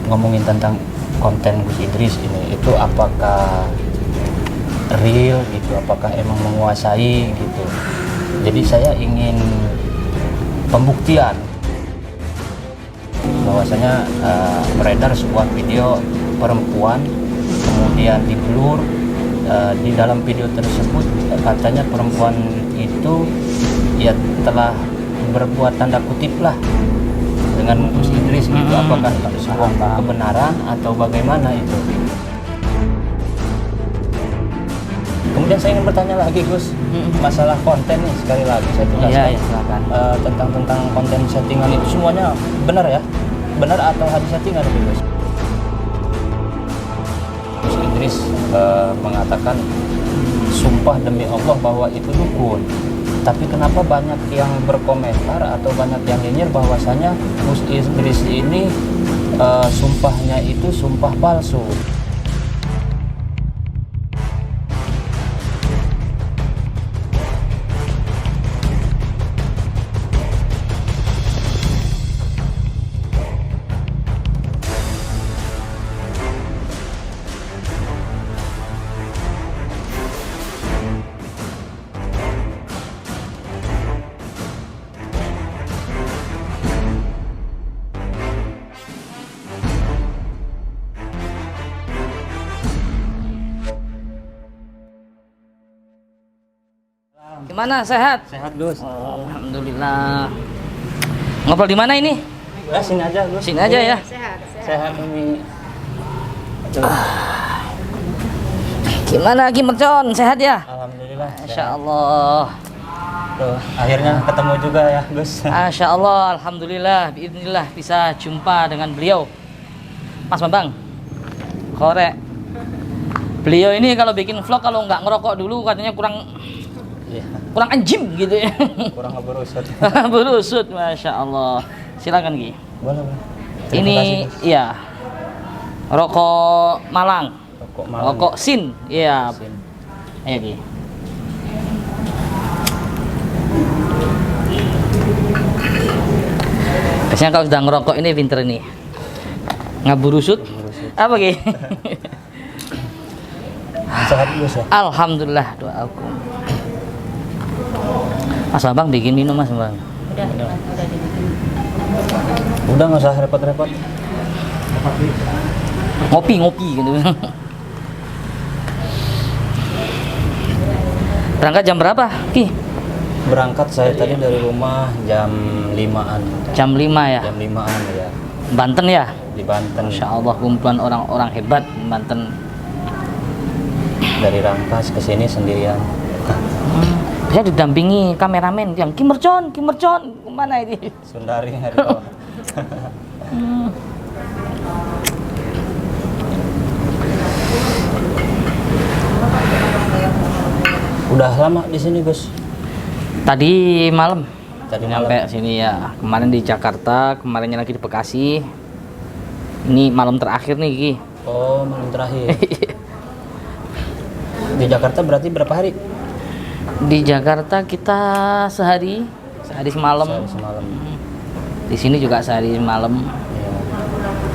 ngomongin tentang konten Gus Idris ini, itu apakah real gitu, apakah emang menguasai gitu. Jadi saya ingin pembuktian bahwasanya beredar sebuah video perempuan kemudian di blur. Di dalam video tersebut katanya perempuan itu ya telah berbuat tanda kutip lah dengan Gus Idris gitu. Apakah itu sebuah kebenaran atau bagaimana itu? Kemudian saya ingin bertanya lagi Gus, masalah konten nih, sekali lagi saya jelaskan. Iya, silakan. Tentang konten settingan itu semuanya benar ya? Benar atau hanya settingan itu Gus? Gus Idris mengatakan sumpah demi Allah bahwa itu dukun. Tapi kenapa banyak yang berkomentar atau banyak yang nyinyir bahwasanya Gus Idris ini sumpahnya itu sumpah palsu? Gimana, sehat? Sehat Gus. Oh, alhamdulillah. Ngobrol di mana ini? Ya, sini aja Gus. Sini aja ya. Sehat ini. Gimana Ki Mercon? Sehat ya? Alhamdulillah. Masya Allah. Tuh, akhirnya ketemu juga ya Gus. Masya Allah, alhamdulillah. Biidznillah bisa jumpa dengan beliau, Mas Bambang Korek. Beliau ini kalau bikin vlog kalau nggak ngerokok dulu katanya kurang anjim gitu ya. Kurang berusut. Berusut, Masya Allah. Silakan Ki. Boleh. Ini iya rokok Malang. Rokok Sin. Iya. Ayo Ki. Biasanya kalau sudah ngerokok ini pinter nih. Ngaburusut. Apa Ki? Sehat Gus ya? Alhamdulillah, doa aku. Mas Bambang bikin minum Mas Bambang. Udah nggak usah repot-repot. Ngopi gitu. Berangkat jam berapa Ki? Berangkat saya tadi dari rumah jam 5-an. Jam 5 ya? Jam 5-an ya. Banten ya? Di Banten. Masya Allah, kumpulan orang-orang hebat Banten. Dari Rangkas ke sini sendirian. Saya didampingi kameramen yang Ki Mercon, kemana ini? Sundari hari bawah. Udah lama di sini Gus? Tadi malam. Tadi Nyampe sini ya. Kemarin di Jakarta, kemarinnya lagi di Bekasi. Ini malam terakhir nih Ki. Oh, malam terakhir. Di Jakarta berarti berapa hari? Di Jakarta kita sehari semalam. Sehari semalam. Di sini juga sehari malam. Ya.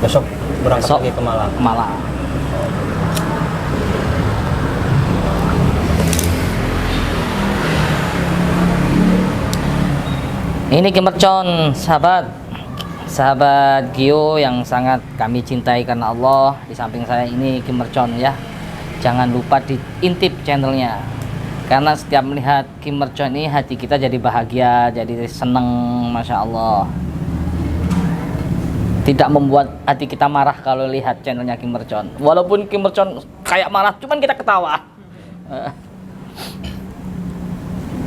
Besok berangkat Besok lagi ke Malang. Malang. Ini Ki Mercon, sahabat Gio yang sangat kami cintai karena Allah. Di samping saya ini Ki Mercon ya. Jangan lupa diintip channelnya. Karena setiap melihat Ki Mercon ini hati kita jadi bahagia, jadi seneng, Masya Allah. Tidak membuat hati kita marah kalau lihat channelnya Ki Mercon. Walaupun Ki Mercon kayak marah, cuman kita ketawa.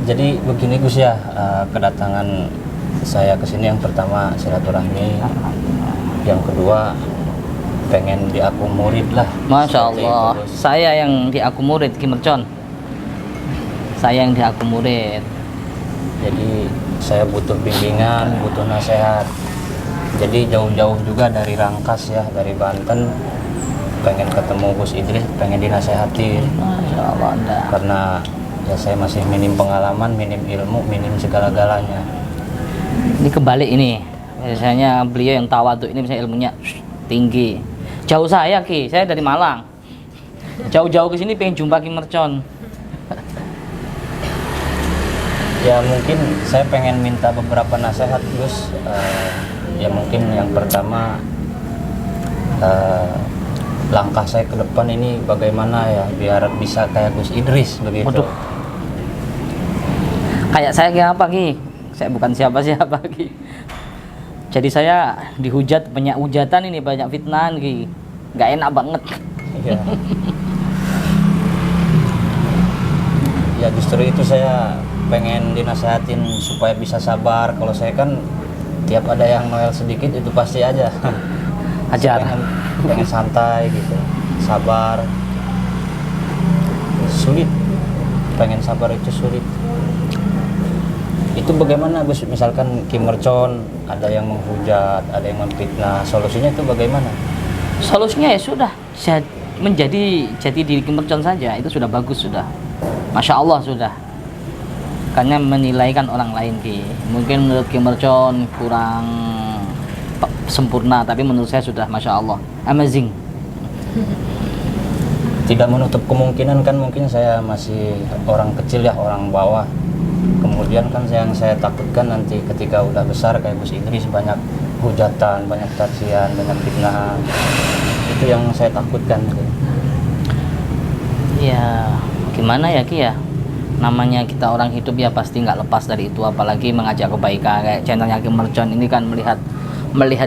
Jadi begini Gus ya, kedatangan saya ke sini yang pertama silaturahmi, yang kedua pengen diaku murid lah. Masya Seperti Allah, itu, Gus. saya yang diaku murid Ki Mercon. Saya yang diaku murid. Jadi saya butuh bimbingan, butuh nasihat. Jadi jauh-jauh juga dari Rangkas ya, dari Banten, pengen ketemu Gus Idris, pengen dinasehatin. Masya Allah, Anda. Karena ya saya masih minim pengalaman, minim ilmu, minim segala-galanya. Ini kebalik ini. Biasanya beliau yang tawadhu, ini misalnya ilmunya tinggi. Jauh saya Ki, saya dari Malang. Jauh-jauh ke sini pengen jumpa Ki Mercon. Ya mungkin saya pengen minta beberapa nasihat Gus. Ya mungkin yang pertama, langkah saya ke depan ini bagaimana ya biar bisa kayak Gus Idris begitu. Waduh. Kayak saya kayak apa Ki? Saya bukan siapa-siapa Ki. Jadi saya dihujat, banyak hujatan ini, banyak fitnahan Ki. Nggak enak banget. Iya. Ya justru itu saya pengen dinasehatin supaya bisa sabar. Kalau saya kan tiap ada yang Noel sedikit itu pasti aja. Ajar. Pengen santai gitu, sabar. Sulit. Pengen sabar itu sulit. Itu bagaimana Gus? Misalkan Ki Mercon ada yang menghujat, ada yang memfitnah, solusinya itu bagaimana? Solusinya ya sudah, menjadi jati diri Ki Mercon saja, itu sudah bagus sudah. Masya Allah sudah. Karena menilaikan orang lain Ki. Mungkin menurut Ki Mercon kurang sempurna, tapi menurut saya sudah Masya Allah, amazing. Tidak menutup kemungkinan kan mungkin saya masih orang kecil ya, orang bawah. Kemudian kan yang saya takutkan nanti ketika udah besar kayak Gus Idris banyak hujatan, banyak cacian, banyak fitnah. Itu yang saya takutkan. Ya gimana ya Ki ya, namanya kita orang hidup ya pasti nggak lepas dari itu, apalagi mengajak kebaikan. Kayak channelnya Ki Mercon ini kan melihat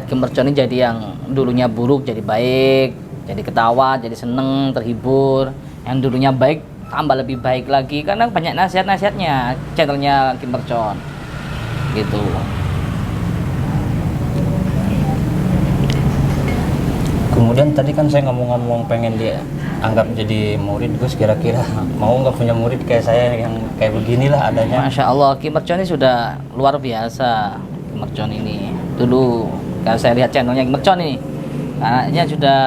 Ki Mercon ini jadi yang dulunya buruk jadi baik, jadi ketawa, jadi seneng, terhibur. Yang dulunya baik tambah lebih baik lagi karena banyak nasihat-nasihatnya channelnya Ki Mercon gitu. Kemudian tadi kan saya ngomong-ngomong pengen dianggap jadi murid Gus, kira-kira mau nggak punya murid kayak saya yang kayak beginilah adanya? Masya Allah, Ki Mercon ini sudah luar biasa. Ki Mercon ini dulu kalau saya lihat channelnya Ki Mercon ini, kayaknya sudah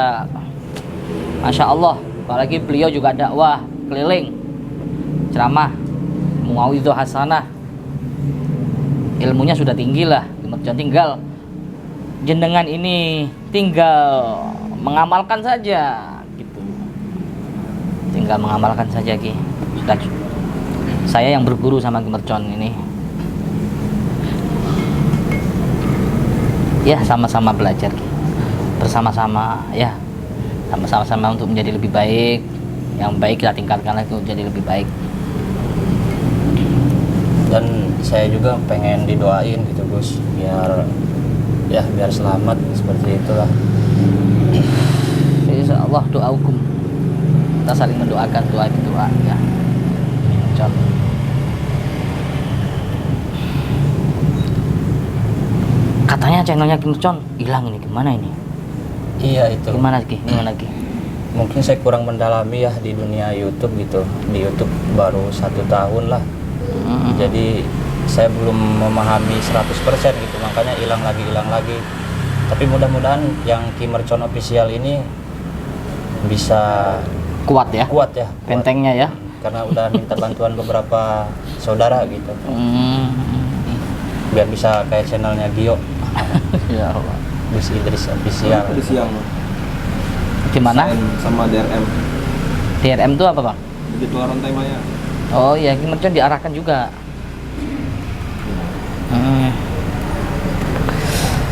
Masya Allah. Apalagi beliau juga dakwah keliling, ceramah, muawidhah hasanah, ilmunya sudah tinggi lah. Ki Mercon tinggal jenengan ini tinggal mengamalkan saja gitu, tinggal mengamalkan saja Ki. Sudah, saya yang berguru sama Ki Mercon ini ya, sama-sama belajar Ki, bersama-sama ya, sama-sama untuk menjadi lebih baik. Yang baik kita tingkatkan lagi untuk jadi lebih baik. Dan saya juga pengen didoain gitu Gus, biar selamat seperti itulah. Insya Allah doa hukum, kita saling mendoakan, doa itu doa ya. Contoh. Katanya channelnya Ki Mercon hilang ini, gimana ini? Iya itu. Gimana Ki? Mungkin saya kurang mendalami ya di dunia YouTube gitu. Di YouTube baru 1 tahun lah. Jadi saya belum memahami 100% gitu, makanya hilang lagi. Tapi mudah-mudahan yang Ki Mercon official ini bisa Kuat ya kuat. bentengnya ya. Karena udah minta bantuan beberapa saudara gitu. Biar bisa kayak channelnya Gio. Ya Allah. Gus Idris official. Tadi siang Gimana? sama DRM DRM itu apa Bang? begitu rantai maya. Oh iya, Ki Mercon diarahkan juga.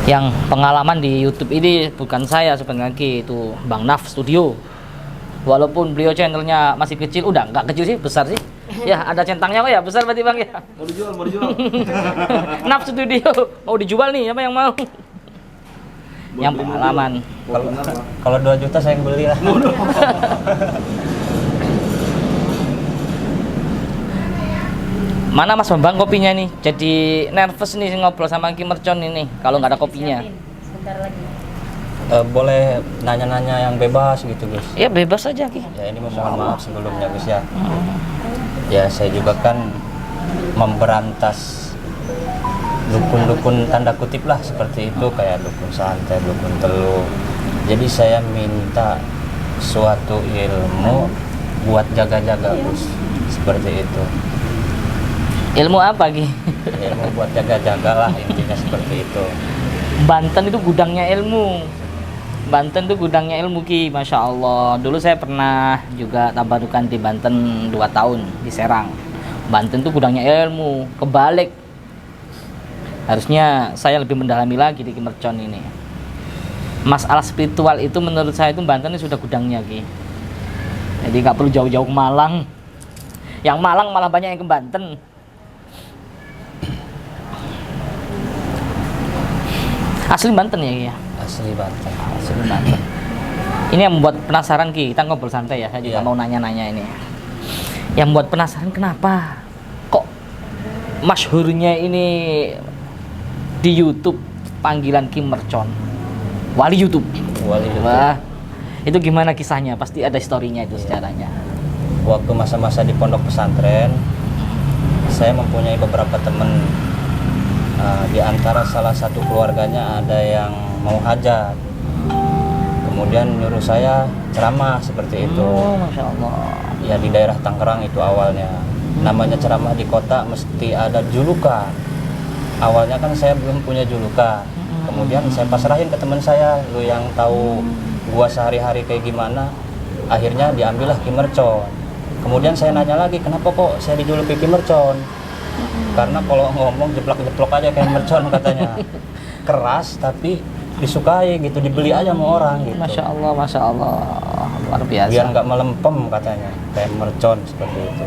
Yang pengalaman di YouTube ini bukan saya sebenarnya Ki, itu Bang Naf Studio. Walaupun beliau channelnya masih kecil, udah nggak kecil sih, besar sih. Ya ada centangnya kok ya, besar berarti Bang ya. Mau dijual. Naf Studio mau dijual nih, siapa yang mau? Yang pengalaman. Kalau 2 juta saya yang beli lah. Mana Mas Bambang kopinya nih? Jadi nervous nih ngobrol sama Ki Mercon ini kalau nggak ada kopinya. Sebentar lagi. Boleh nanya-nanya yang bebas gitu Gus? Ya bebas aja Ki. Ya ini mohon maaf sebelumnya Gus ya. Ya saya juga kan memberantas dukun-dukun tanda kutip lah seperti itu, kayak dukun santet, dukun teluh. Jadi saya minta suatu ilmu buat jaga-jaga Gus, seperti itu. Ilmu apa Ki? Ilmu buat jaga-jaga lah intinya seperti itu. Banten itu gudangnya ilmu. Banten tuh gudangnya ilmu Ki, Masya Allah. Dulu saya pernah juga tabarukan di Banten 2 tahun di Serang. Banten tuh gudangnya ilmu, kebalik. Harusnya saya lebih mendalami lagi di Ki Mercon ini. Masalah spiritual itu menurut saya itu Banten ini sudah gudangnya Ki. Jadi nggak perlu jauh-jauh ke Malang. Yang Malang malah banyak yang ke Banten. Asli Banten ya Ki ya? Asli Banten. Asli Banten. Ini yang membuat penasaran Ki, kita ngobrol santai ya, saya juga Iya. mau nanya-nanya ini. Yang membuat penasaran kenapa kok masyhurnya ini di YouTube panggilan Ki Mercon, wali YouTube. Wali YouTube. Wah, itu gimana kisahnya? Pasti ada historinya itu sejarahnya. Waktu masa-masa di pondok pesantren, saya mempunyai beberapa teman. Di antara salah satu keluarganya ada yang mau hajat, kemudian nyuruh saya ceramah seperti itu. Oh, Masya Allah. Ya di daerah Tangerang itu awalnya. Namanya ceramah di kota mesti ada julukan. Awalnya kan saya belum punya julukan. Kemudian saya pasrahin ke teman saya, lu yang tahu gua sehari-hari kayak gimana. Akhirnya diambillah Ki Mercon. Kemudian saya nanya lagi, kenapa kok saya dijuluki Ki Mercon? Karena kalau ngomong jeplak-jeplok aja kayak Mercon katanya. Keras tapi disukai gitu, dibeli aja sama orang gitu. Masya Allah, Masya Allah, luar biasa. Biar nggak melempem katanya, kayak Mercon seperti itu.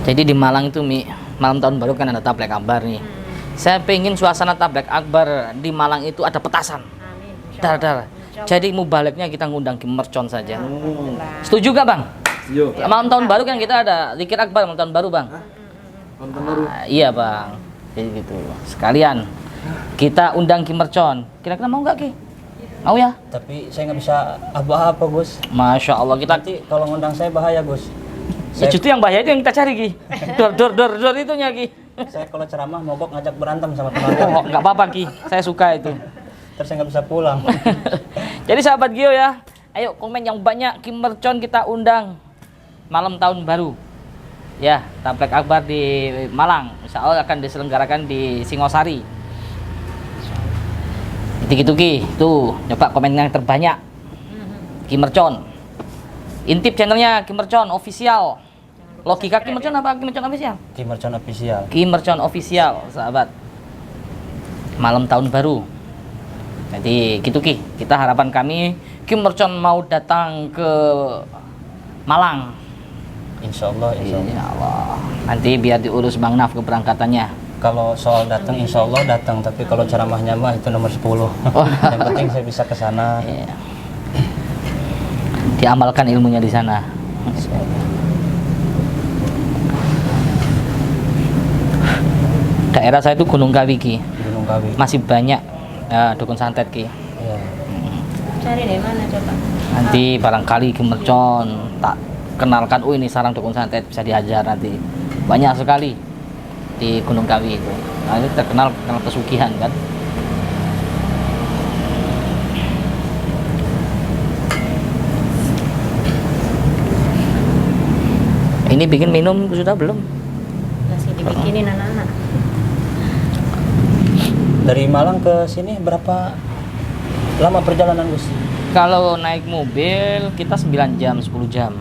Jadi di Malang itu Mi, malam tahun baru kan ada tablek akbar nih. Saya pengen suasana tablek akbar di Malang itu ada petasan. Dar-dar. Jadi mubaleknya kita ngundang Ki Mercon saja. Setuju gak Bang? Yo. Malam tahun baru kan kita ada zikir akbar malam tahun baru Bang. Nonton baru. Iya Bang. Jadi gitu. Sekalian kita undang Ki Mercon. Kira-kira mau nggak Ki? Mau ya? Tapi saya nggak bisa apa-apa Gus. Masya Allah kita. Nanti kalau ngundang saya bahaya Gus. Ya, justru yang bahaya itu yang kita cari Ki. Dor itunya Ki. Saya kalau ceramah mogok ngajak berantem sama teman-teman. Oh, nggak apa-apa Ki. Saya suka itu. Terus saya nggak bisa pulang. Jadi sahabat Gio ya, ayo komen yang banyak, Ki Mercon kita undang malam tahun baru. Ya, tablek akbar di Malang. Insya Allah akan diselenggarakan di Singosari. Gitu-gitu Ki, tuh coba komen yang terbanyak. Ki Mercon. Intip channelnya Ki Mercon official. Logika Ki Mercon apa Ki Mercon official? Ki Mercon official. Ki Mercon official, sahabat. Malam tahun baru. Jadi gitu Ki, kita harapan kami Ki Mercon mau datang ke Malang. Insya Allah, insya Allah. Insya Allah. Nanti biar diurus Bang Naf keberangkatannya. Kalau soal datang, insya Allah datang. Tapi kalau ceramahnya mah itu nomor 10. Yang penting saya bisa ke sana. Iya. Diamalkan ilmunya di sana. Daerah saya itu Gunung Kawi Ki. Gunung Kawi. Masih banyak dukun santet Ki. Iya. Cari dari mana coba? Nanti barangkali Ki Mercon tak kenalkan, oh ini sarang dukun santet bisa diajar nanti. Banyak sekali di Gunung Kawi itu. Nah, ini terkenal pesugihan kan. Ini bikin minum sudah belum? Masih dibikinin anak-anak. Dari Malang ke sini berapa lama perjalanan Gus? Kalau naik mobil kita 9 jam, 10 jam.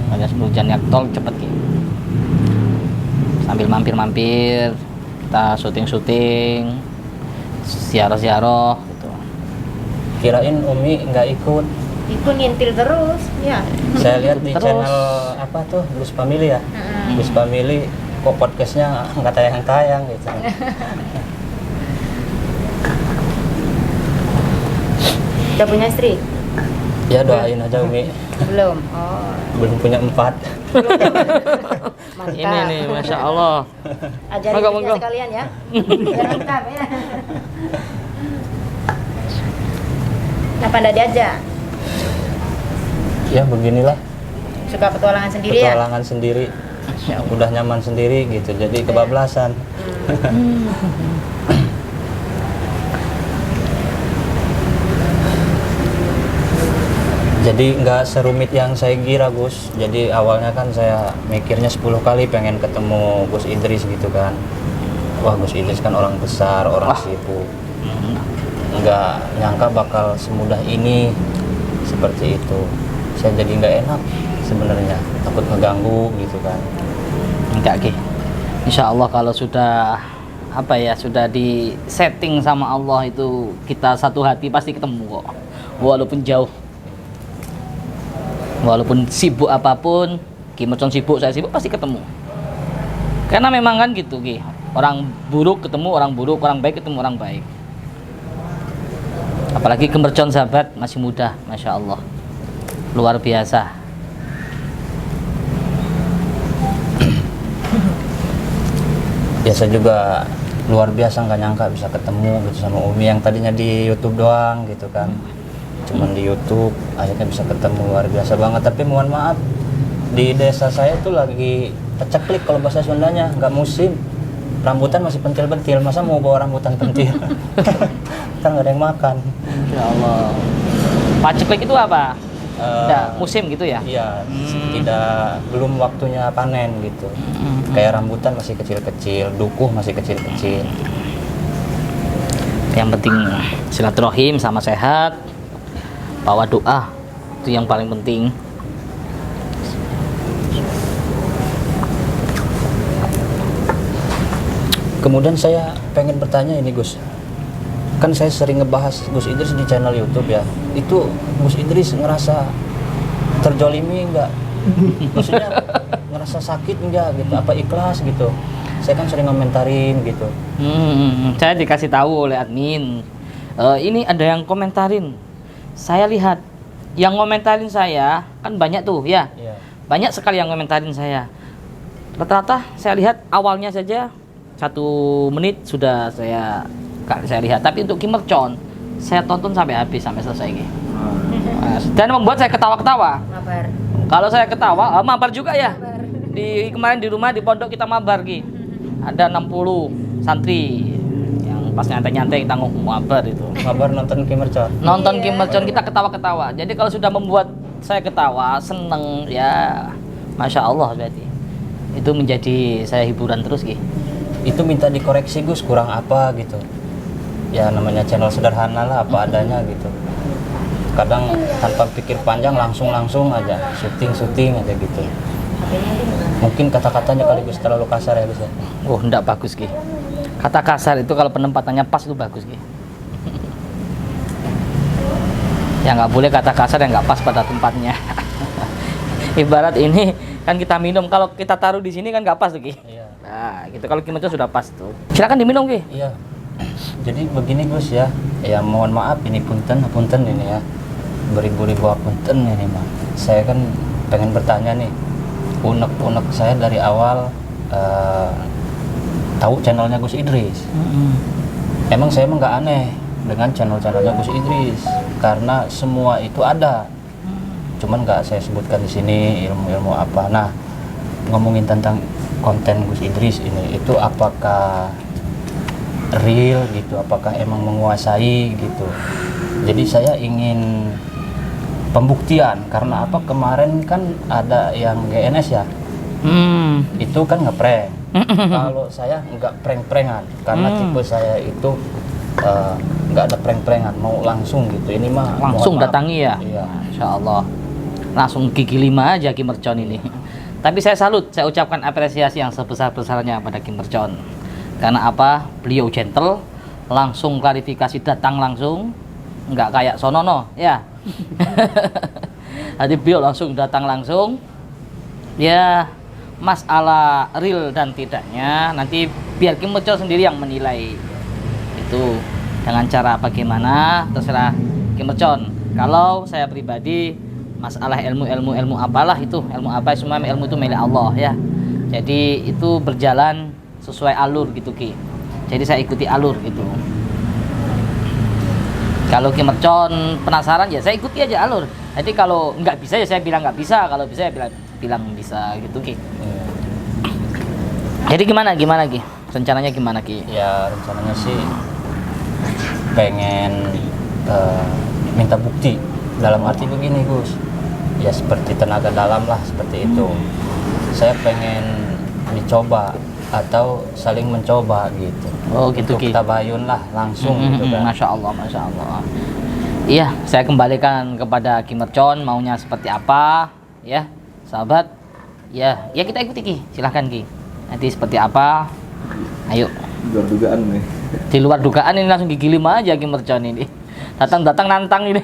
Ada 10 jam yang tol cepet Ki. Sambil mampir-mampir, kita syuting-syuting, ziarah-ziarah gitu. Kirain Umi nggak ikut. Ikut nyentil terus, ya. Saya lihat di Terus? channel apa tuh Gus Family ya. Gus Family kok podcastnya nggak tayang-tayang gitu. Udah punya istri? Ya doain aja Umi. Belum. Oh, Belum punya 4. mantap. Ini nih, Masya Allah. Ajarin Monggo, kita monggo. sekalian ya. Biar lengkap ya. Kenapa nggak diajak? Ya beginilah Suka petualangan sendiri ya? petualangan sendiri. Udah nyaman sendiri gitu. Jadi kebablasan. Jadi nggak serumit yang saya kira Gus. Jadi awalnya kan saya mikirnya 10 kali pengen ketemu Gus Idris gitu kan. Wah Gus Idris kan orang besar, orang sibuk. nggak nyangka bakal semudah ini seperti itu. Saya jadi nggak enak sebenarnya, takut ngeganggu gitu kan. Enggak Ki, insya Allah kalau sudah apa ya, sudah di setting sama Allah itu kita satu hati pasti ketemu kok, walaupun jauh, walaupun sibuk apapun. Ki Mercon sibuk, saya sibuk, pasti ketemu. Karena memang kan gitu Ki, orang buruk ketemu orang buruk, orang baik ketemu orang baik. Apalagi Ki Mercon sahabat masih muda, masya Allah, luar biasa. Biasa juga luar biasa, nggak nyangka bisa ketemu gitu sama Umi yang tadinya di YouTube doang gitu kan, cuman di YouTube akhirnya bisa ketemu, luar biasa banget. Tapi mohon maaf, di desa saya tuh lagi peceklik kalau bahasa Sundanya, nggak musim, rambutan masih pentil-pentil, masa mau bawa rambutan pentil? Kan nggak ada yang makan. Ya Allah. Paceklik itu apa? Eh, Nggak musim gitu ya? Iya, belum waktunya panen gitu. Kayak rambutan masih kecil-kecil, dukuh masih kecil-kecil. Yang penting silaturahim sama sehat, bawa doa, itu yang paling penting. Kemudian saya pengen bertanya ini Gus, kan saya sering ngebahas Gus Idris di channel YouTube ya. Itu Gus Idris ngerasa terjolimi enggak? Maksudnya ngerasa sakit enggak gitu? Apa ikhlas gitu? Saya kan sering komentarin gitu. Saya dikasih tahu oleh admin, ini ada yang komentarin. Saya lihat yang komentarin saya kan banyak tuh ya, Iya. banyak sekali yang komentarin saya. Rata-rata saya lihat awalnya saja 1 menit sudah saya lihat. Tapi untuk Ki Mercon saya tonton sampai habis, sampai selesai Ki. Dan membuat saya ketawa-ketawa. Mabar. Kalau saya ketawa, mabar juga ya. Mabar. Kemarin di rumah di pondok kita mabar Ki. Ada 60 santri yang pas nyantai-nyantai kita mabar itu. Kabar nonton Ki Mercon. Nonton Iya. Ki Mercon kita ketawa-ketawa. Jadi kalau sudah membuat saya ketawa, seneng ya, masya Allah berarti. Itu menjadi saya hiburan terus Ki. Itu minta dikoreksi Gus, kurang apa gitu. Ya namanya channel sederhana lah, apa adanya gitu. Kadang tanpa pikir panjang langsung aja, syuting aja gitu. Mungkin kata-katanya kali Gus terlalu kasar ya Gus ya. Oh, enggak bagus Ki. Kata kasar itu kalau penempatannya pas itu bagus Ki. Ya nggak boleh kata kasar yang nggak pas pada tempatnya. Ibarat ini kan kita minum, kalau kita taruh di sini kan nggak pas tuh Ki. Iya. Nah, gitu kalau Ki sudah pas tuh. Silakan diminum Ki. Iya. Jadi begini Gus ya. Ya mohon maaf ini punten ini ya. Beribu-ribu punten ini mah. Saya kan pengen bertanya nih. Unek-unek saya dari awal tahu channelnya Gus Idris. Emang saya emang nggak aneh dengan channelnya Gus Idris karena semua itu ada. Cuman nggak saya sebutkan di sini ilmu-ilmu apa. Nah, ngomongin tentang konten Gus Idris ini, itu apakah real gitu? Apakah emang menguasai gitu? Jadi saya ingin pembuktian karena apa, kemarin kan ada yang GNS ya, itu kan ngeprank. Kalau saya nggak prank-prankan karena tipe saya itu nggak ada prank-prankan, mau langsung gitu. Ini mah Langsung mohon maaf. datangi ya. Iya. Insya Allah. Langsung gigi 5 aja Ki Mercon ini. Tapi saya salut, saya ucapkan apresiasi yang sebesar-besarnya pada Ki Mercon. Karena apa? Beliau gentle, langsung klarifikasi, datang langsung, nggak kayak Sonono ya. Jadi beliau langsung datang langsung. Ya, masalah real dan tidaknya nanti biar Ki Mercon sendiri yang menilai. Itu dengan cara bagaimana terserah Ki Mercon. Kalau saya pribadi, masalah ilmu apalah itu, ilmu apa semua ilmu itu milik Allah ya. Jadi itu berjalan sesuai alur gitu Ki. Jadi saya ikuti alur gitu. Kalau Ki Mercon penasaran ya saya ikuti aja alur. Jadi kalau nggak bisa ya saya bilang nggak bisa, kalau bisa ya bilang bisa gitu Ki. Iya. Jadi gimana Ki? Rencananya gimana Ki? Ya rencananya sih pengen minta bukti, dalam arti begini Gus, ya seperti tenaga dalam lah seperti itu. Saya pengen dicoba atau saling mencoba gitu. Oh gitu Untuk Ki. tabayun lah langsung gitu kan. Masya Allah, Masya Allah. Iya, saya kembalikan kepada Ki Mercon maunya seperti apa, ya, sahabat. Ya, ya kita ikuti Ki. Silahkan Ki. Nanti seperti apa? Ayo. Luar dugaan nih. Di luar dugaan ini langsung gigi 5 aja Ki Mercon ini. Datang-datang nantang ini.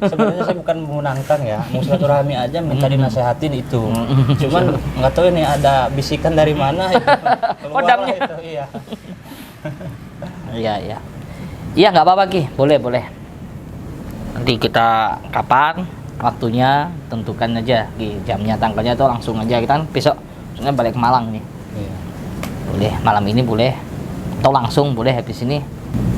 Sebenarnya saya bukan mau nantang ya, mau silaturahmi aja minta dinasehatin itu. Cuman nggak tahu ini ada bisikan dari mana itu. Kodamnya. Itu, iya. Iya, iya. Iya, nggak apa-apa Ki. Boleh, boleh. Nanti kita kapan waktunya tentukan aja Ki, jamnya, tanggalnya itu langsung aja. Kita kan besok sebenarnya balik ke Malang nih. Iya. Boleh malam ini boleh, atau langsung boleh habis ini.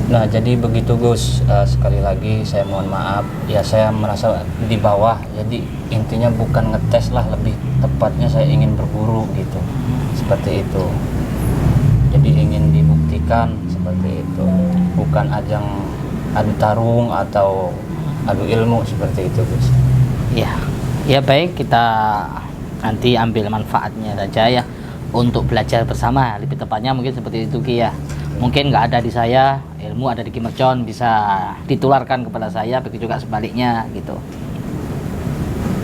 Nah jadi begitu Gus. Sekali lagi saya mohon maaf ya, saya merasa di bawah, jadi intinya bukan ngetes lah, lebih tepatnya saya ingin berburu gitu, seperti itu. Jadi ingin dibuktikan seperti itu, bukan ajang adu tarung atau adu ilmu seperti itu Gus. Ya, ya baik, kita nanti ambil manfaatnya saja ya untuk belajar bersama, lebih tepatnya mungkin seperti itu Ki ya. Mungkin nggak ada di saya, ilmu ada di Ki Mercon, bisa ditularkan kepada saya, begitu juga sebaliknya gitu.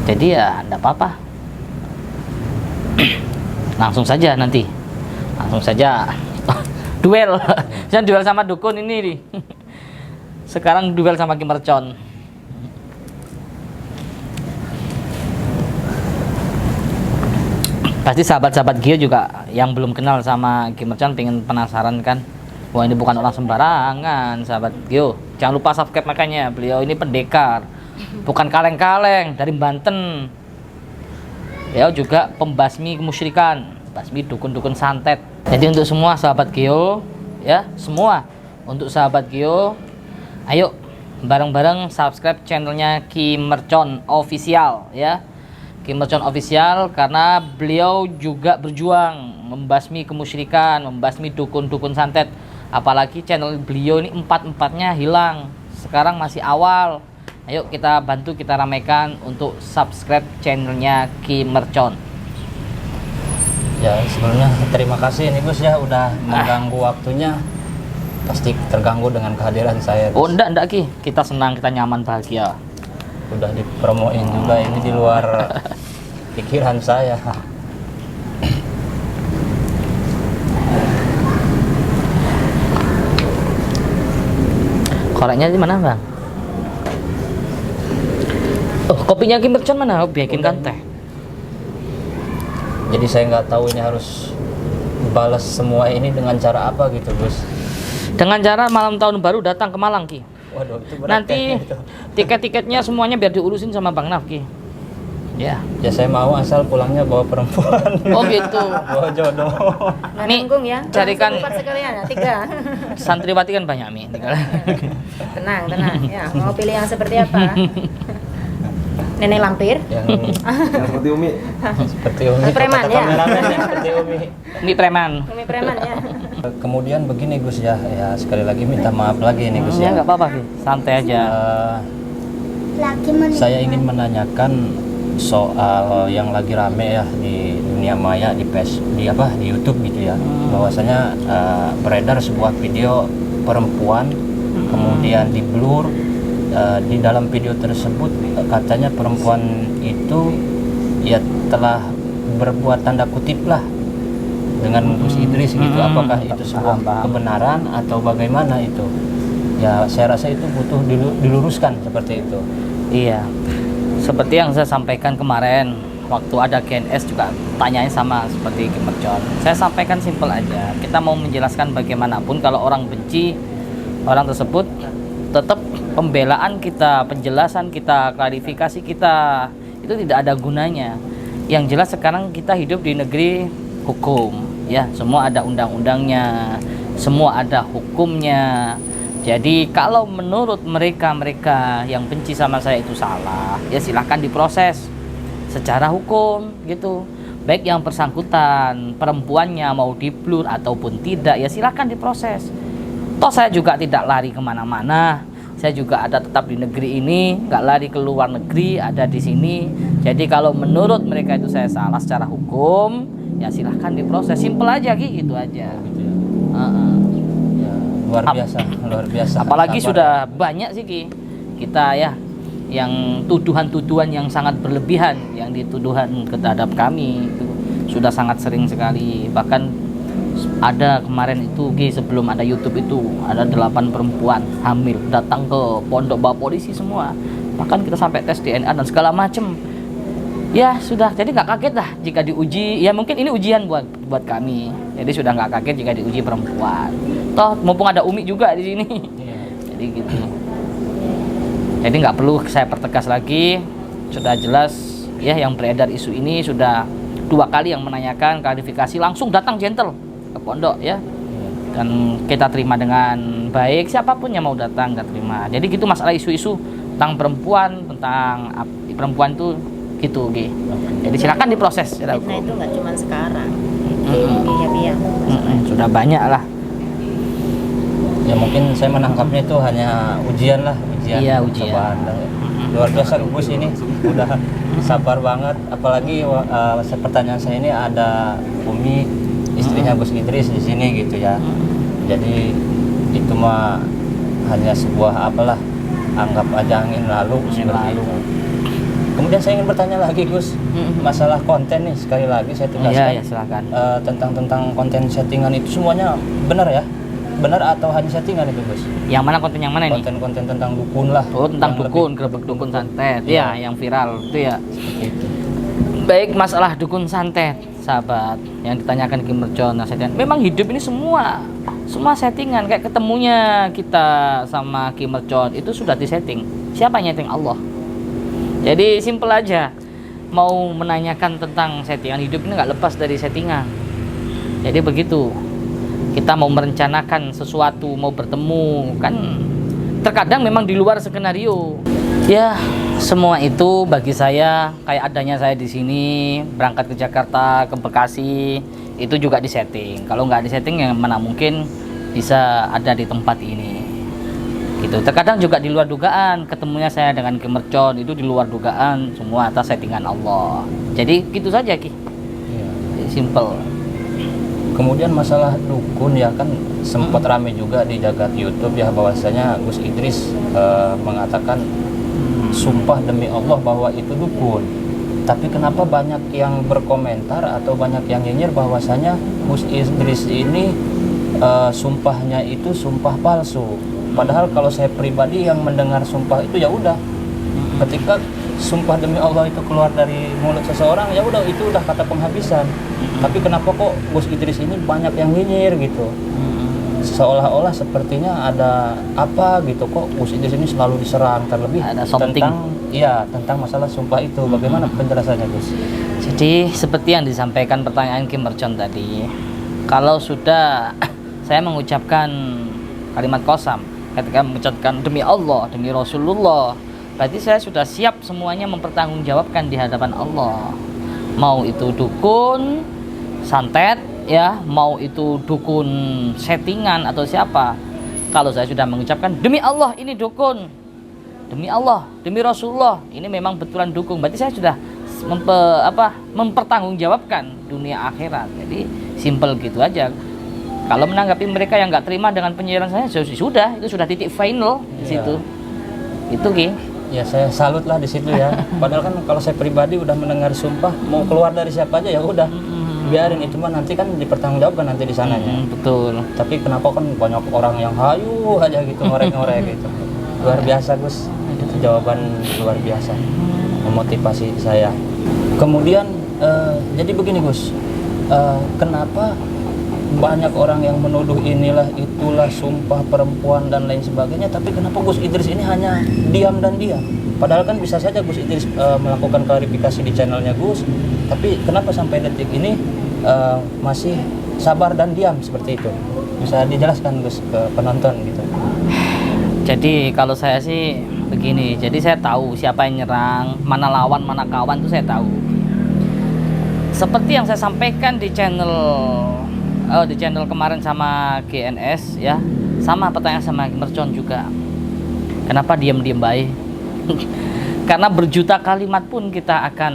Jadi ya enggak apa-apa. Langsung saja nanti. Langsung saja duel. Jangan duel sama dukun ini nih. Sekarang duel sama Ki Mercon. Pasti sahabat-sahabat Gio juga yang belum kenal sama Ki Mercon pengen penasaran kan. Wah ini bukan orang sembarangan sahabat Gio. Jangan lupa subscribe, makanya beliau ini pendekar, bukan kaleng-kaleng, dari Banten. Beliau juga pembasmi kemusyrikan, basmi dukun-dukun santet. Jadi untuk semua sahabat Gio ya, semua untuk sahabat Gio, ayo bareng-bareng subscribe channelnya Ki Mercon Official ya. Ki Mercon Official, karena beliau juga berjuang membasmi kemusyrikan, membasmi dukun-dukun santet. Apalagi channel beliau ini empat-empatnya hilang, sekarang masih awal. Ayo kita bantu, kita ramaikan untuk subscribe channelnya Ki Mercon. Ya sebelumnya terima kasih nih Gus ya, udah mengganggu waktunya. Pasti terganggu dengan kehadiran saya Gus. Oh enggak Ki, kita senang, kita nyaman, bahagia. Udah dipromoin juga, ini di luar pikiran saya. Koreknya di mana Bang? Oh kopinya Ki Mercon mana? Oh, bikin kan teh. Jadi saya nggak tahu ini harus balas semua ini dengan cara apa gitu Gus. Dengan cara malam tahun baru datang ke Malang Ki. Waduh itu berat Nanti kayaknya itu. tiket-tiketnya semuanya biar diurusin sama Bang Naf Ki. Ya. Ya saya mau asal pulangnya bawa perempuan. Oh gitu. Bawa jodoh. Nggak Nih, nanggung ya. carikan- Langsung 4 sekalian ya, 3. Santriwati kan banyak Mi. Tenang, tenang. Ya, mau pilih yang seperti apa? Nenek lampir. Yang Yang seperti Umi. seperti Umi. Preman, kata ya? kameramen yang seperti Umi. Mi preman. Umi preman ya. Kemudian begini Gus ya, ya sekali lagi minta maaf lagi nih Gus Ya ya. nggak apa-apa Ki, santai aja. Saya ingin menanyakan soal yang lagi rame ya di dunia maya, di di YouTube gitu ya, bahwasanya beredar sebuah video perempuan kemudian di blur. Di dalam video tersebut katanya perempuan itu ya telah berbuat tanda kutip lah dengan Gus Idris gitu. Apakah itu sebuah kebenaran atau bagaimana itu? Ya saya rasa itu butuh diluruskan seperti itu. Iya. Seperti yang saya sampaikan kemarin waktu ada KNS juga tanyain sama seperti Ki Mercon. Saya sampaikan simpel aja. Kita mau menjelaskan bagaimanapun kalau orang benci orang tersebut, tetap pembelaan kita, penjelasan kita, klarifikasi kita itu tidak ada gunanya. Yang jelas sekarang kita hidup di negeri hukum ya, semua ada undang-undangnya, semua ada hukumnya. Jadi kalau menurut mereka yang benci sama saya itu salah, ya silahkan diproses secara hukum gitu. Baik yang bersangkutan perempuannya mau diblur ataupun tidak, ya silahkan diproses. Toh saya juga tidak lari kemana-mana, saya juga ada tetap di negeri ini, nggak lari ke luar negeri, ada di sini. Jadi kalau menurut mereka itu saya salah secara hukum, ya silahkan diproses, simple aja gitu aja. Gitu ya. Heeh. Ya, luar biasa, luar biasa. Apalagi Sabar. sudah banyak sih Ki, kita ya yang tuduhan-tuduhan yang sangat berlebihan yang dituduhan terhadap kami itu sudah sangat sering sekali. Bahkan ada kemarin itu Ki, sebelum ada YouTube itu ada 8 perempuan hamil datang ke pondok bawa polisi semua, bahkan kita sampai tes DNA dan segala macem. Ya sudah, jadi nggak kaget lah jika diuji. Ya mungkin ini ujian buat kami, jadi sudah nggak kaget jika diuji perempuan. Toh mumpung ada Umi juga di sini. Iya. Jadi gitu. Jadi nggak perlu saya pertegas lagi, sudah jelas ya. Yang beredar isu ini sudah 2 kali yang menanyakan klarifikasi, langsung datang gentle ke pondok ya, dan kita terima dengan baik. Siapapun yang mau datang kita terima. Jadi gitu masalah isu-isu tentang perempuan, tentang perempuan tuh gitu Gi. Jadi silakan diproses. Fitnah itu nggak cuma sekarang. Mm-mm. Iya. Sudah banyak lah. Ya mungkin saya menangkapnya itu hanya ujian lah, ujian. Iya, ujian. Cobaan. Luar biasa Gus ini, udah sabar banget. Apalagi pertanyaan saya ini ada Umi, istrinya Gus Idris di sini gitu ya. Jadi itu mah hanya sebuah apalah, anggap aja angin lalu seperti itu. Kemudian saya ingin bertanya lagi Gus, masalah konten nih, sekali lagi saya tegaskan. Iya, silakan. Tentang konten settingan itu semuanya benar ya? Benar atau hanya settingan itu Gus? Yang mana konten yang mana ini? Konten-konten tentang dukun lah. Oh, tentang Yang dukun, lebih- gerbek dukun santet. Iya. Ya, yang viral itu ya. Seperti itu. Baik, masalah dukun santet, sahabat, yang ditanyakan Ki Mercon, settingan. Memang hidup ini semua settingan. Kayak ketemunya kita sama Ki Mercon itu sudah disetting. Siapa yang nyeting? Allah. Jadi simple aja. Mau menanyakan tentang settingan hidup ini nggak lepas dari settingan. Jadi begitu. Kita mau merencanakan sesuatu, mau bertemu, kan terkadang memang di luar skenario. Ya, semua itu bagi saya kayak adanya saya di sini berangkat ke Jakarta, ke Bekasi, itu juga disetting. Kalau nggak disetting, yang mana mungkin bisa ada di tempat ini. Gitu. Terkadang juga di luar dugaan, ketemunya saya dengan Ki Mercon itu di luar dugaan, semua atas settingan Allah. Jadi gitu saja Ki. Iya. Simple. Kemudian masalah dukun ya kan sempat rame juga di jagat YouTube ya, bahwasanya Gus Idris mengatakan sumpah demi Allah bahwa itu dukun. Tapi kenapa banyak yang berkomentar atau banyak yang nyinyir bahwasanya Gus Idris ini sumpahnya itu sumpah palsu. Padahal kalau saya pribadi yang mendengar sumpah itu ya udah, ketika sumpah demi Allah itu keluar dari mulut seseorang ya udah, itu udah kata penghabisan. Tapi kenapa kok Gus Idris ini banyak yang nyinyir gitu? Seolah-olah sepertinya ada apa gitu, kok Gus Idris ini selalu diserang, terlebih Ada something. tentang masalah sumpah itu. Bagaimana penjelasannya Gus? Jadi seperti yang disampaikan pertanyaan Ki Mercon tadi, kalau sudah saya mengucapkan kalimat qasam, ketika mengucapkan demi Allah, demi Rasulullah, berarti saya sudah siap semuanya mempertanggungjawabkan di hadapan Allah. Mau itu dukun santet ya, mau itu dukun settingan atau siapa, kalau saya sudah mengucapkan demi Allah ini dukun, demi Allah, demi Rasulullah ini memang betulan dukun, berarti saya sudah mempertanggungjawabkan dunia akhirat. Jadi simple gitu aja. Kalau menanggapi mereka yang nggak terima dengan penyiaran saya, sudah, itu sudah titik final di situ. Itu Ki. Ya saya salut lah di situ ya. Padahal kan kalau saya pribadi udah mendengar sumpah, mau keluar dari siapa aja ya udah, biarin itu mah nanti kan dipertanggungjawabkan nanti di sananya. Betul. Tapi kenapa kan banyak orang yang hayu aja gitu, ngorek-ngorek gitu. Luar biasa Gus, itu jawaban luar biasa, memotivasi saya. Kemudian jadi begini Gus, kenapa banyak orang yang menuduh inilah itulah sumpah perempuan dan lain sebagainya, tapi kenapa Gus Idris ini hanya diam dan diam? Padahal kan bisa saja Gus Idris melakukan klarifikasi di channelnya Gus, tapi kenapa sampai detik ini masih sabar dan diam seperti itu? Bisa dijelaskan Gus ke penonton gitu? Jadi kalau saya sih begini, jadi saya tahu siapa yang nyerang, mana lawan, mana kawan itu saya tahu. Seperti yang saya sampaikan di channel kemarin sama GNS ya, sama pertanyaan sama Mercon juga. Kenapa diam-diam baik? Karena berjuta kalimat pun kita akan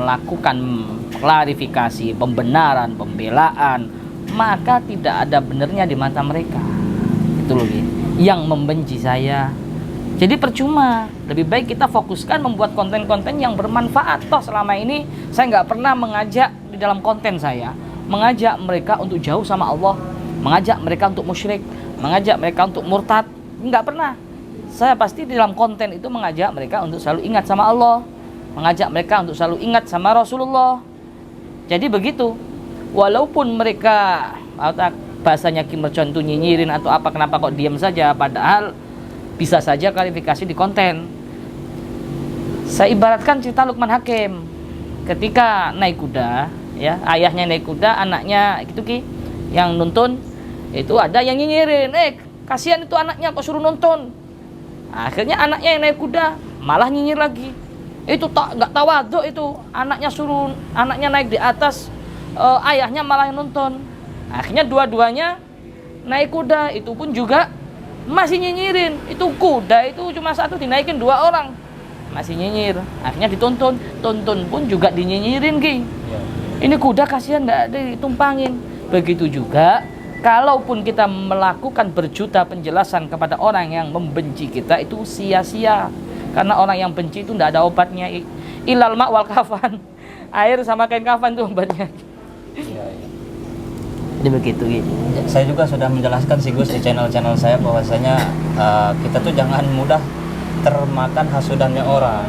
melakukan klarifikasi, pembenaran, pembelaan, maka tidak ada benernya di mata mereka. Itu loh, yang membenci saya. Jadi percuma, lebih baik kita fokuskan membuat konten-konten yang bermanfaat. Toh selama ini saya nggak pernah mengajak di dalam konten saya, mengajak mereka untuk jauh sama Allah, mengajak mereka untuk musyrik, mengajak mereka untuk murtad, nggak pernah. Saya pasti di dalam konten itu mengajak mereka untuk selalu ingat sama Allah, mengajak mereka untuk selalu ingat sama Rasulullah. Jadi begitu, walaupun mereka bahasanya Kim Merchon itu nyinyirin atau apa, kenapa kok diam saja, padahal bisa saja klarifikasi di konten. Saya ibaratkan cerita Luqman Hakim ketika naik kuda, ya, ayahnya naik kuda, anaknya gitu Ki yang nuntun, itu ada yang nyinyirin, kasihan itu anaknya kok suruh nonton. Akhirnya anaknya yang naik kuda malah nyinyir lagi. Itu tak nggak tawaduk, itu anaknya suruh, anaknya naik di atas, ayahnya malah yang nonton. Akhirnya dua-duanya naik kuda, itu pun juga masih nyinyirin. Itu kuda itu cuma satu, dinaikin 2 orang masih nyinyir. Akhirnya dituntun, tuntun pun juga dinyinyirin Ki. Ini kuda kasihan nggak ditumpangin. Begitu juga kalaupun kita melakukan berjuta penjelasan kepada orang yang membenci kita, itu sia-sia. Karena orang yang benci itu tidak ada obatnya. Ilal ma' wal kafan. Air sama kain kafan itu obatnya. Jadi begitu gitu. Saya juga sudah menjelaskan sih Gus di channel-channel saya bahwasanya kita tuh jangan mudah termakan hasudannya orang,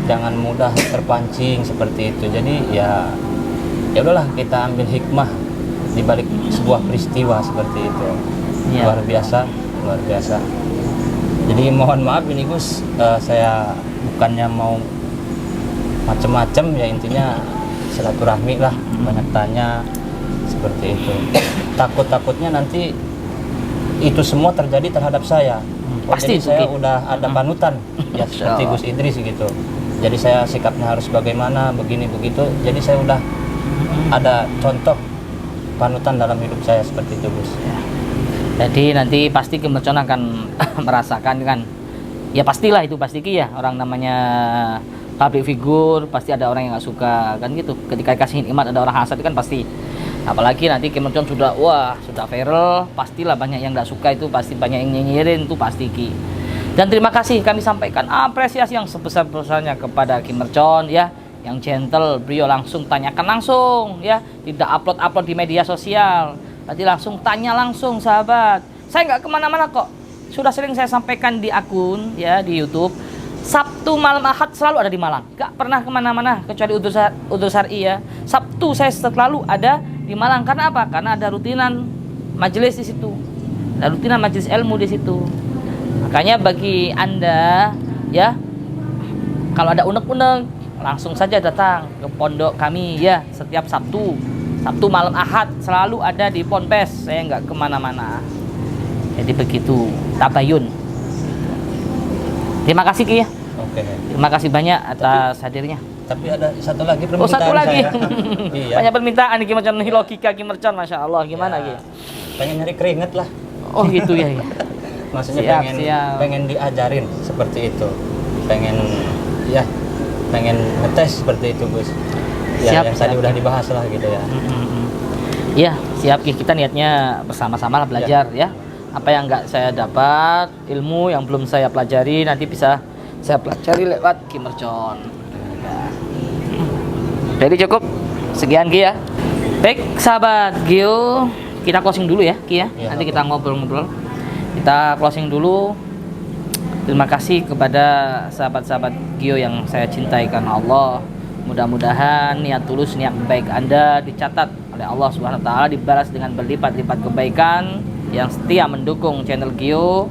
jangan mudah terpancing seperti itu. Jadi ya udahlah, kita ambil hikmah di balik sebuah peristiwa seperti itu. Ya. Luar biasa, luar biasa. Jadi mohon maaf ini Gus, saya bukannya mau macem-macem, ya intinya silaturahmi lah, banyak tanya seperti itu. Takutnya nanti itu semua terjadi terhadap saya. Pasti jadi saya udah ada panutan ya seperti Gus Idris gitu. Jadi saya sikapnya harus bagaimana, begini begitu. Jadi saya udah ada contoh panutan dalam hidup saya seperti itu Gus. Jadi nanti pasti Kim Merchon akan merasakan kan. Ya pastilah, itu pasti Ki ya. Orang namanya public figure pasti ada orang yang nggak suka kan gitu. Ketika kasih nikmat ada orang hasad kan pasti. Apalagi nanti Kim Merchon sudah viral, pastilah banyak yang nggak suka, itu pasti banyak yang nyinyirin, itu pasti Ki. Dan terima kasih kami sampaikan apresiasi yang sebesar-besarnya kepada Kim Merchon ya, yang gentle, beliau langsung tanyakan langsung ya, tidak upload di media sosial, tadi langsung tanya langsung sahabat. Saya nggak kemana-mana kok, sudah sering saya sampaikan di akun ya di YouTube. Sabtu malam Ahad selalu ada di Malang, gak pernah kemana-mana kecuali udur syar'i ya. Sabtu saya selalu ada di Malang. Karena apa? Karena ada rutinan majelis di situ, ada rutinan majelis ilmu di situ. Makanya bagi Anda ya, kalau ada unek-unek langsung saja datang ke pondok kami ya, setiap Sabtu malam Ahad selalu ada di Ponpes. Saya nggak kemana-mana. Jadi begitu, tabayun. Terima kasih Ki ya. Oke. Terima kasih banyak atas hadirnya. Tapi ada satu lagi permintaan Satu lagi. saya. Iya. Banyak permintaan Ki Merchon, logika Ki Merchon, Masya Allah. Gimana Ki? Pengen nyari keringet lah. Oh gitu ya. Maksudnya Siap. pengen diajarin seperti itu. Pengen ngetes seperti itu Gus. Ya, yang tadi udah dibahas lah gitu ya. Iya, siap Ki. Kita niatnya bersama-sama lah belajar ya. Apa yang nggak saya dapat, ilmu yang belum saya pelajari, nanti bisa saya pelajari lewat Kim Merchon. Jadi cukup sekian Ki ya. Baik sahabat Gio, kita closing dulu ya Ki ya. Nanti kita ngobrol-ngobrol. Kita closing dulu. Terima kasih kepada sahabat-sahabat Gio yang saya cintai karena Allah. Mudah-mudahan niat tulus, niat baik Anda dicatat oleh Allah Subhanahu wa taala, dibalas dengan berlipat-lipat kebaikan yang setia mendukung channel Gio.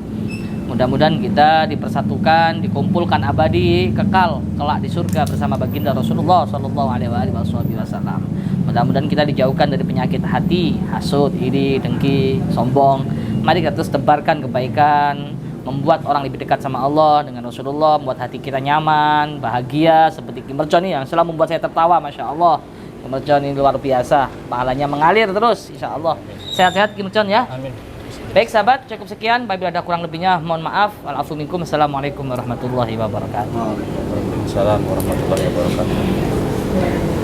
Mudah-mudahan kita dipersatukan, dikumpulkan abadi kekal kelak di surga bersama baginda Rasulullah Shallallahu Alaihi Wasallam. Mudah-mudahan kita dijauhkan dari penyakit hati, hasud, iri, dengki, sombong. Mari kita terus tebarkan kebaikan, membuat orang lebih dekat sama Allah dengan Rasulullah, membuat hati kita nyaman, bahagia seperti Kim Merchon yang selalu membuat saya tertawa, Masya Allah. Kim Merchon ini luar biasa, pahalanya mengalir terus, Insya Allah. Sehat-sehat Kim Merchon ya. Amin. Baik sahabat, cukup sekian. Apabila ada kurang lebihnya, mohon maaf. Walafu minkum. Assalamualaikum warahmatullahi wabarakatuh. Waalaikumsalam warahmatullahi wabarakatuh.